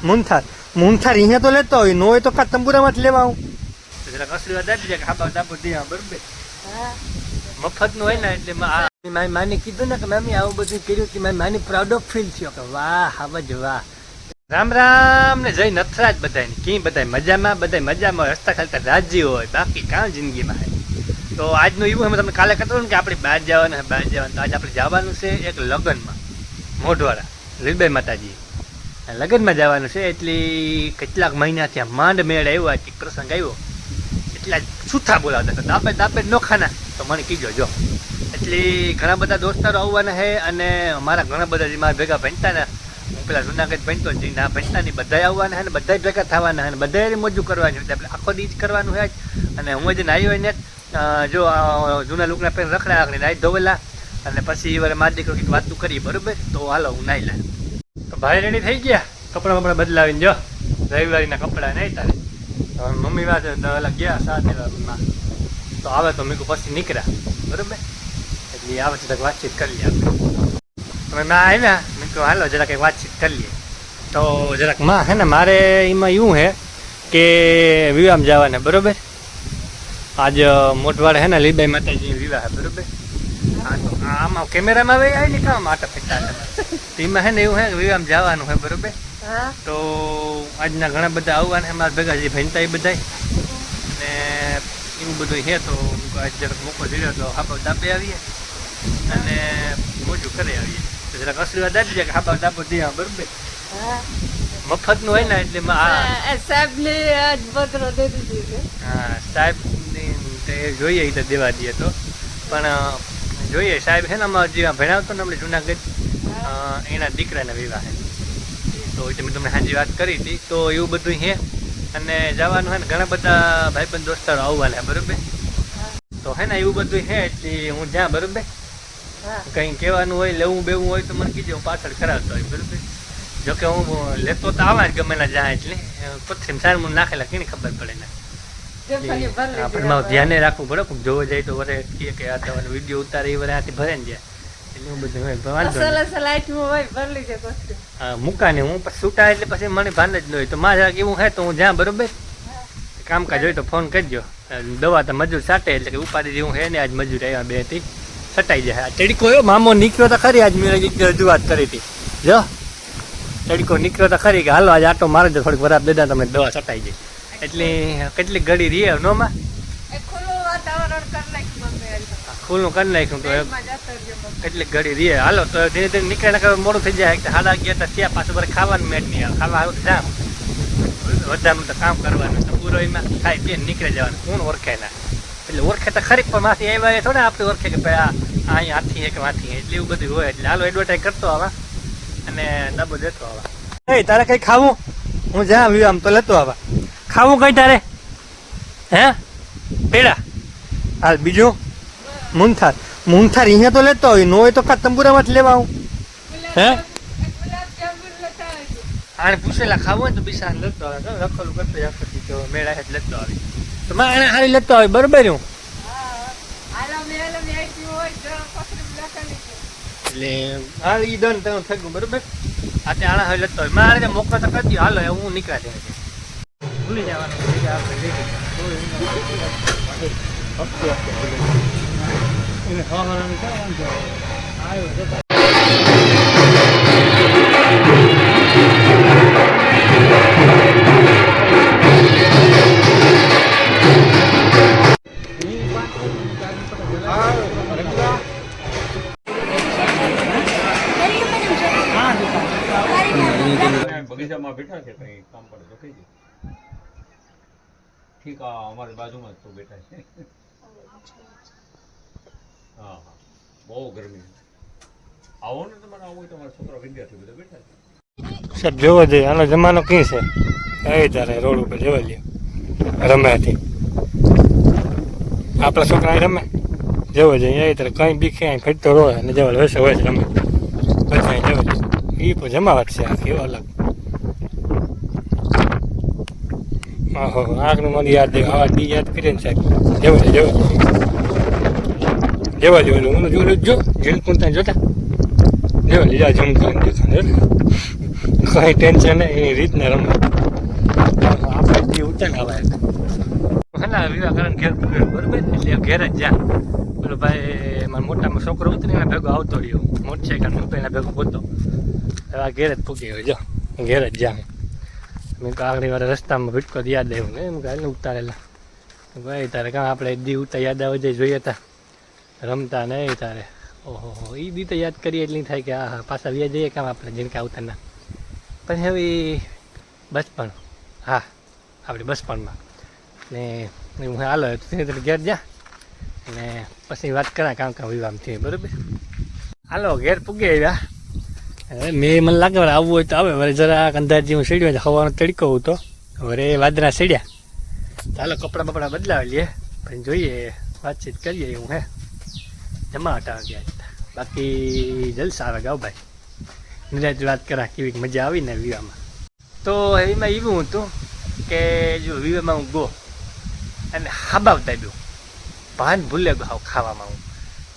મૂંથાર અહીંયા તો લેતો હોય, નો હોય તો કા તંબુરામાં જ લેવા આવું. જરાક આશીર્વાદ આપી દે કે હા બાપુ દે બરોબર. મફત નું હોય ને એટલે મારી માને કીધું ને કે મમ્મી આવું બધું કર્યું કે મારી માની પ્રાઉડ ઓફ ફીલ થયો કે વાહ હાવજ વાહ. રામ રામ ને જય નથરાજ બધાને. કી બધા મજામાં? બધા મજામાં, રસ્તા ખાલતા રાજી હોય, બાકી કાં જિંદગીમાં હે. તો આજનું એવું અમે તમને કાલે કહેતો ને કે આપણે બહાર જવાના તો આજે આપણે જવાનું છે એક લગ્નમાં, મોઢવાડા લીલબાઈ માતાજી લગ્નમાં જવાનું છે. એટલે કેટલાક મહિનાથી આ માંડ મેળ આવ્યો, આ પ્રસંગ આવ્યો એટલા છૂથા બોલાવતા હતા, દાપે ન ખાના તો મને કીજો જો. એટલે ઘણા બધા દોસ્તારો આવવાના છે અને અમારા ઘણા બધા જે મારા ભેગા ભણતા ને, હું પેલા જુનાગઢ ભણતો જ ના ભણતા નહીં, બધા આવવાના છે ને બધા ભેગા થવાના છે ને બધા મોજું કરવાની હોય. આપણે આખો દી જ કરવાનું છે. અને હું જે નાહી હોય ને જો જૂના લુકના પેન રખડા રાખડી નાહી ધોવેલા અને પછી વાર મારી દીકરો કંઈક વાતું કરી બરોબર. તો હાલો હું નાહી લે. તો ભાઈ રેડી થઈ ગયા કપડાં બપડા બદલાવીને જો રવિવારીના કપડાં નહીં તારે. મમ્મી વાત ગયા સાથે તો આવે તો મેં પછી નીકળ્યા બરોબર. એટલે આવે છે વાતચીત કરી લઈએ આપણે. તમે ના આવ્યા મેં કહું હાલો જરાક એક વાતચીત કરી લઈએ. તો જરાક માં હે ને મારે એમાં એવું હે કે વિવાહ જવાના બરોબર. આજ મોટવાડે હે ને લીલબાઈ માતાજી વિવાહ બરોબર. હા તો આમાં કેમેરામાં આવી આવી ને કામ આટા ફેટા એમાં હે ને એવું હે કે વિવાહ જવાનું હોય બરોબર. તો આજના ઘણા બધા આવવાના હે મારા ભેગા જે ભણતા એ બધા ને એવું બધું છે. તો આજ જરાક મોકો દીધો તો હાપા દાપે આવીએ અને મોજું કરે આવીએ. તો જરાક આશીર્વાદ આપી દે કે હાપા દાપો દે બરોબર. મફત નું હોય ને એટલે સાહેબ ને હા સાહેબ જોઈએ તો દેવા દઈએ તો પણ જોઈએ સાહેબ છે ને અમારે જે ભણાવતો ને આપણે જુનાગઢ એના દીકરાના વિવાહ તો મેં તમને સાંજે વાત કરી હતી. તો એવું બધું છે અને જવાનું હોય ને ઘણા બધા ભાઈબંધ દોસ્તારો આવવાના બરોબર. તો હે ને એવું બધું છે એટલે હું જ્યાં બરોબર કંઈ કહેવાનું હોય લેવું બેવું હોય તો મને કીધું હું પાછળ કરાવતો હોય બરોબર. જોકે હું લેતો તો આવા જ ગમે ના જ્યાં એટલે પથ્થરી સાર મને નાખેલા કેની ખબર પડે ને આપણે ધ્યાને રાખવું પડે. જોવા જાય તો વરે કે આ તમારો વિડીયો ઉતારે એ વરે આથી ભરે ને જાય એટલે એવું બધું હોય મૂકાને હું પછી છૂટા એટલે પછી મને ભાન જ ન હોય. તો મારે એવું હે તો હું જ્યાં બરોબર કામકાજ હોય તો ફોન કરજો. દવા તો મજૂર સાટે એટલે કે ઉપાડી જેવું હે ને આજ મજૂર આવ્યા બે થી સટાઈ જાય. તડકો એવો મામો નીકળ્યો તો ખરી આજ મેં રજૂઆત કરી હતી જો તડકો નીકળ્યો તો ખરી કે હાલો આજે આટો મારે તો થોડીક વરાપ દેતા તમે દવા સટાઈ જાય. એટલે કેટલીક ઘડી રીએ નોમાં ખુલ્લું કરી નાખ્યું તો કેટલીક ઘડી રીએ હાલો તો ધીરે ધીરે નીકળે મોડું થઈ જાય. હાડા ગયા તો ત્યાં પાછું બરે ખાવાનું મેટ નહીં આવે ખાવા આવું જામ વધારે તો કામ કરવાનું તો પૂરો એમાં ખાઈ પીને નીકળી જવાનું કોણ ઓળખે ના. એટલે ઓળખે તો ખરી પણ માથી આવ્યા થોડે આપણે ઓળખે કે ભાઈ આ અહીં હાથી હે કે માથી એટલે એવું બધું હોય. એટલે હાલો એડવર્ટાઈઝ કરતો આવા અને દબો દેતો આવા. એ તારે કઈ ખાવું હું જ્યાં આવ્યું આમ તો લેતો આવા. ખાવું કઈ તારે હે પેડા હાલ બીજું મૂંથાર અહીંયા તો લેતો હોય, નો હોય તો કા તંબુરામાં જ લેવા આવું હે. આને પૂછેલા ખાવું હોય તો બીસા લેતો આવે રખોલું કરતો તો મેળા જ લેતો આવી તો આને હારી લેતો આવે બરોબર. હું એટલે હાલ ઈ દન તમે થઈ ગયું બરોબર. આ તે આણા હવે લેતો હોય મારે મોકલો તો કરી દો હાલો હું નીકળે ભૂલી જવાનું બગીચામાં બેઠા છે કઈ કામ પડે તો કઈ ઠીક. અમારી બાજુમાં તો બેઠા છે. હા હા બહુ ગરમી આવો ને તમારે આવું હોય તમારા છોકરા વિદ્યાર્થી બધા બેઠા છે. સાહેબ જોવા જઈએ આનો જમાનો કઈ છે એ તારે રોડ ઉપર જોવા જઈએ રમ્યાથી આપણા છોકરા રમે જોવા જઈએ એ તારે કઈ બી ક્યાંય ફરતો રોય અને જવા વૈસે હોય રમે બધા જવા જઈએ એ પણ જમાવટ છે આખી અલગ. ઓહો આગનું મને યાદ આવા દી યાદ કરીને સાહેબ જવા જોયું હું જોયું જો જેલ કોણ ત્યાં જોતા જવા જા જમ કરીને દેખાને કઈ ટેન્શન નહીં, એની રીતને રમે. આપણે જે ઉતર આવાય હા વિવાહ કારણ ઘેર પૂર્યો બરોબર, એટલે ઘેર જ જા. પેલો ભાઈ મારા મોટામાં છોકરો હતો ને એના ભેગો આવતો રહ્યો મોટરસાઇકલ, હું તો એના ભેગો હતો. હવે આ ઘેર જ પૂકી ગયો, જો ઘેર જ જા. મેં આગળ વાર રસ્તામાં ભીટકો યાદ આવ્યું ને એમ કાલે ઉતારેલા ભાઈ તારે કાં આપણે દી ઉતા યાદ આવે જાય જોઈએ તા રમતા નહીં તારે. ઓહો એ દી તો યાદ કરીએ એટલી થાય કે હા પાછા વ્યા જઈએ કામ આપણે જીણકા આવતાના. પણ હવે બચપણ, હા આપણે બચપણમાં ને હું હાલો તો ઘેર જા અને પછી વાત કરા કામ કામ વિવામથી બરાબર. હાલો ઘેર પૂગી આવ્યા. હવે મેં મને લાગે આવવું હોય તો આવે. વરે જરાક અંદાજી હું સીડ્યો સવારનો તડકો હતો, વરે વાદળા સીડ્યા. ચાલો કપડાં બપડા બદલાવી લઈએ પછી જોઈએ, વાતચીત કરીએ. એવું હે જમા હટાવા ગયા. બાકી જલસા આવે ગાવ ભાઈ, નિરાજ વાત કરા કેવી મજા આવી ને વિવામાં. તો એમાં એવું હતું કે જો વિવામાં હું ગો અને હાબાવતા ગયો, ભાન ભૂલે ગયો ખાવામાં હું,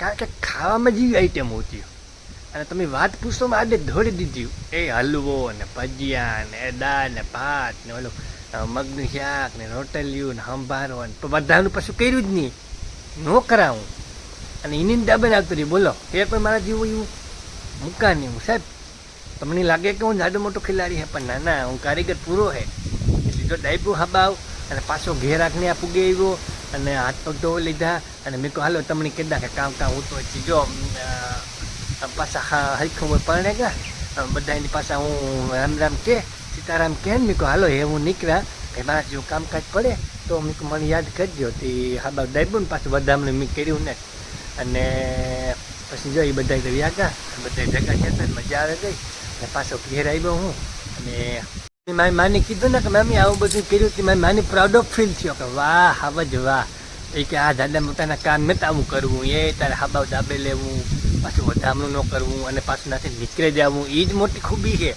કારણ કે ખાવામાં જેવી આઈટમ હોતી અને તમે વાત પૂછો આડે ધોડી દીધી. એ હલવો ને ભજીયા ને દાળ ને ભાત ને ઓલું મગનું શાક ને રોટલીયું ને સંભારો ને બધાનું પાછું કર્યું જ નહીં, ન કરાવું. અને એની દાબે આવતું રહ્યું. બોલો એ કોઈ મારા જેવું એવું મૂકા નહીં હું સાહેબ. તમને લાગે કે હું જાડો મોટો ખેલાડી હે, પણ ના ના હું કારીગર પૂરો હે. એટલે જો ડાયપું હાબાવ અને પાછો ઘેર રાખને આ પૂગે આવ્યો અને હાથ પગ ધોઈ લીધા. અને મેં કહું હાલો તમને કીધા કે કામ હું તો જો પાછા હરખું પરણે ગયા બધા એની પાછા હું રામ રામ કે સીતારામ કે ને મેં કહું હાલો એ હું નીકળ્યા કે મારા જેવું કામકાજ પડે તો મેં કહું મને યાદ કરજો. તે હાબાવ ડાયપું ને પાછું બધામને મેં કર્યું ને. અને પછી જો એ બધા તો વ્યા ગયા, બધા જગા જતા મજા આવે ગઈ. અને પાછો ઘેર આવ્યો હું અને મારી માને કીધું ને કે મમ્મી આવું બધું કર્યું કે મારી માની પ્રાઉડ ઓફ ફીલ થયો કે વાહ હાવજ વાહ. એ કે આ દાદા મોટાના કામ નતા આવું કરવું, એ તારે હાબાવ દાબે લેવું, પાછું વધામણું ન કરવું અને પાછું નાથી નીકળી જવું, એ જ મોટી ખૂબી છે.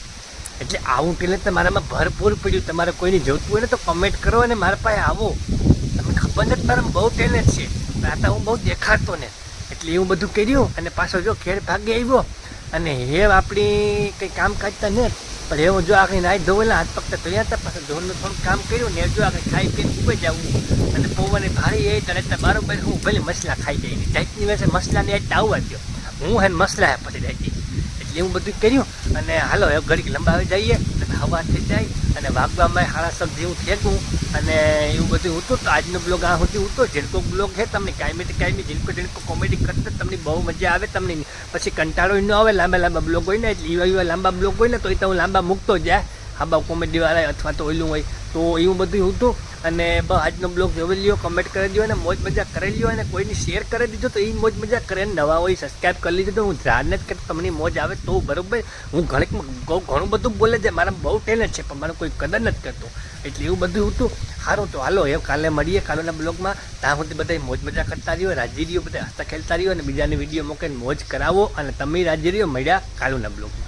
એટલે આવું ટેલેન્ટ તમારામાં ભરપૂર પડ્યું. તમારે કોઈને જોતું હોય ને તો કમેન્ટ કરો અને મારા પાસે આવો. તમને ખબર નથી મારામાં બહુ ટેલેન્ટ છે, આ તો હું બહુ દેખાડતો ને. એટલે એવું બધું કર્યું અને પાછો જો ઘેર ભાગે આવ્યો. અને હે આપણી કંઈ કામ કાઢતા ને પણ એવું જો આગળ નાઈ ધોવેલા હાથ પગતા ધોયા હતા, પાછું ધોવાનું થોડું કામ કર્યું ને જો આગળ ખાઈ પીને ખૂબ જ આવું. અને પૌવાની ભારી એ તને બરાબર હું ભલે મસલા ખાઈ જાય ટાઈપની વેસે મસલાની આઈટ આવવા દો, હું હે મસલા હે પછી ડાયટી. એટલે એવું બધું કર્યું અને હાલો હવે ઘડીક લંબાવી જઈએ અને હવા થઈ જાય અને વાગવામાં 7:30 જેવું થેગું અને એવું બધું હતું. તો આજનો બ્લોગ આ સુધી હતો. ઝીણકો બ્લોગ છે, તમને કાયમી ઝીણકો કોમેડી કરતા તમને બહુ મજા આવે. તમને પછી કંટાળો ન આવે. લાંબા બ્લોગ હોય ને એટલે એવા લાંબા બ્લોગ હોય ને તો એ તો હું લાંબા મૂકતો જાય. હાબા કોમેડીવાળા અથવા તો ઓલું હોય તો એવું બધું હતું. અને બસ આજનો બ્લોગ જોઈ લ્યો, કમેન્ટ કરી દો અને મોજ મજા કરી લ્યો. અને કોઈને શેર કરી દીધો તો એ મોજ મજા કરે. નવા હોય સબસ્ક્રાઈબ કરી લીધો તો હું ધ્યાન જ કરતો તમને મોજ આવે તો બરાબર. હું ઘણું બધું બોલે છે, મારા બહુ ટેલેન્ટ છે પણ મારે કોઈ કદર નથી કરતો. એટલે એવું બધું હતું. સારું તો હાલો એ કાલે મળીએ કાલોના બ્લોગમાં. ત્યાં સુધી બધા મોજ મજા કરતા રહ્યો, રાજી રહ્યો, બધા હસતા ખેલતા રહ્યો અને બીજાને વિડીયો મોકલીને મોજ કરાવો. અને તમે રાજી રહ્યો. મળ્યા કાલોના બ્લોગમાં.